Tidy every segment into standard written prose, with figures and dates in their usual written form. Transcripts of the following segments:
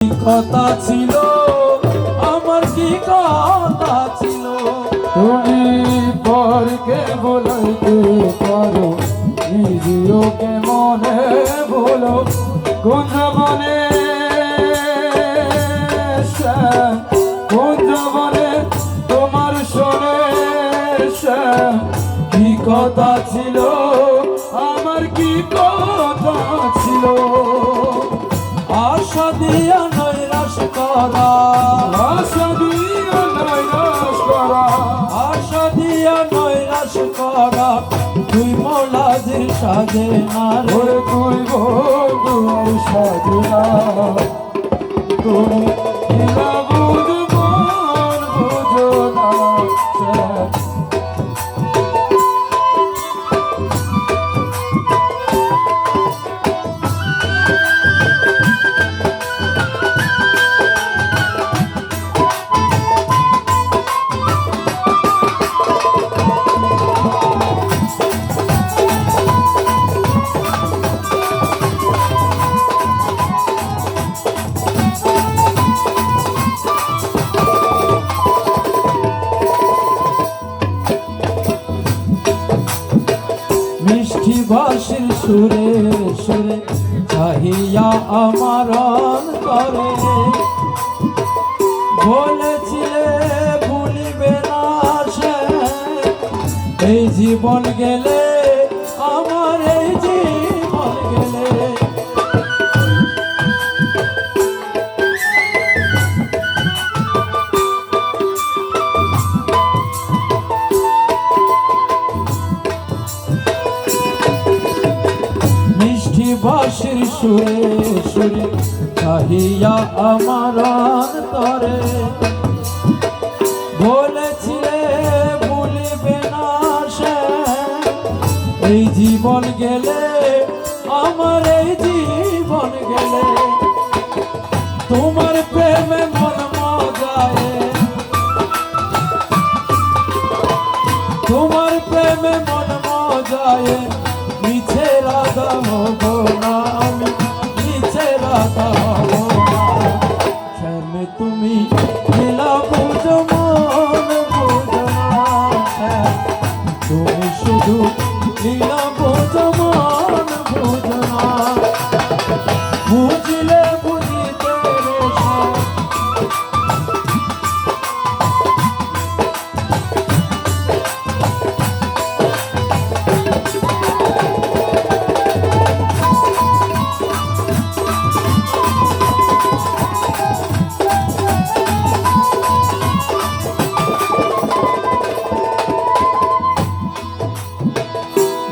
কথা ছিল আমার, কি কথা ছিল। তুমি পরকে বলাইতে পারো, নিজেও কে মনে বলো। কুঞ্জবনে কুঞ্জবনে তোমার শোনে কি কথা ছিল আমার, কি কথা ছিল। আশা দিয়া নৈরাশ করা, আশা দিয়া নৈরাশ করা, আশা দিয়া নৈরাশ করা, তুই মোলাজির সাজে না রে। ওরে তুই বন্ধুর সাজনা, তুমি কিনা বুঝবো বুঝো না। মিষ্টি ভাষীর সুরে সুরে চাহিয়া আমার অন্তরে, বলেছিলে ভুলিবে না সে। এই জীবন গেলে আমার, এই জীবন গেলে। মিষ্টি বাঁশির সুরে সুরে চাহিয়া আমার অন্তরে, বলেছিলে ভুলিবে না সে। এই জীবন গেলে আমার, এই জীবন গেলে। তোমার প্রেমে মন মজায়ে, তোমার প্রেমে মন মজায়ে, মিছে রাধা হব না আমি, মিছে রাধা হব না। শ্যামে তুমি লীলা বুঝো মন বুঝো না, তুমি শুধু লীলা বুঝো মন বুঝো না। বুঝিলে বুঝিতে রে শ্যাম,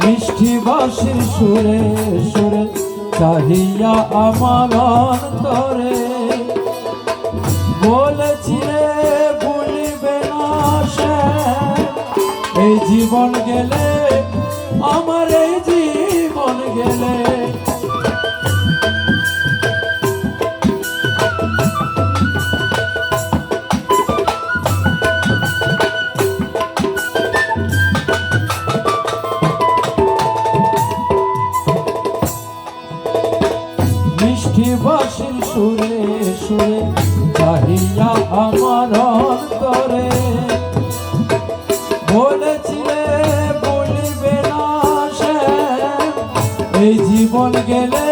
মিষ্টি বাঁশির সুরে সুরে চাহিয়া আমার অন্তরে, বলেছিলে ভুলিবে না সে। এই জীবন গেলে আমার, এই জীবন গেলে। মিষ্টি বাঁশির সুরে সুরে চাহিয়া আমার অন্তরে, বলেছিলে বলিবে না সে। এই জীবন গেলে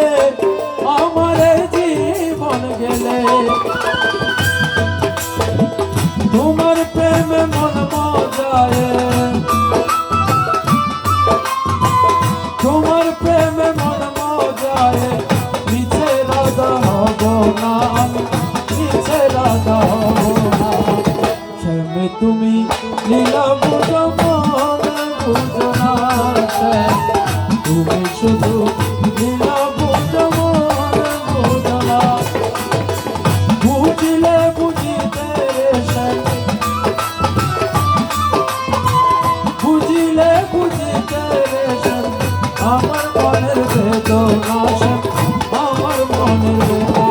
আমার, এই জীবন গেলে। তোমার প্রেমে মন মজায়ে, তোমার প্রেমে মন মজায়ে, মিছে রাধা হব না আমি, মিছে রাধা হব না। শ্যামে তুমি লীলা বুঝো মন বুঝো না, তুমি শুধু লীলা বুঝো মন বুঝো না। বুঝিলে বুঝিতে রে শ্যাম, বুঝিলে বুঝিতে রে শ্যাম, আমার মনের বেদনা শ্যাম, আমার মনের বেদনা।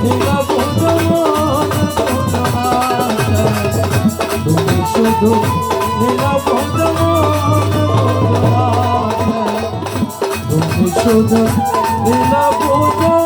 লীলা বুঝো মন বুঝো না, তুমি শুধু লীলা বুঝো মন বুঝো না, তুমি শুধু লীলা বুঝো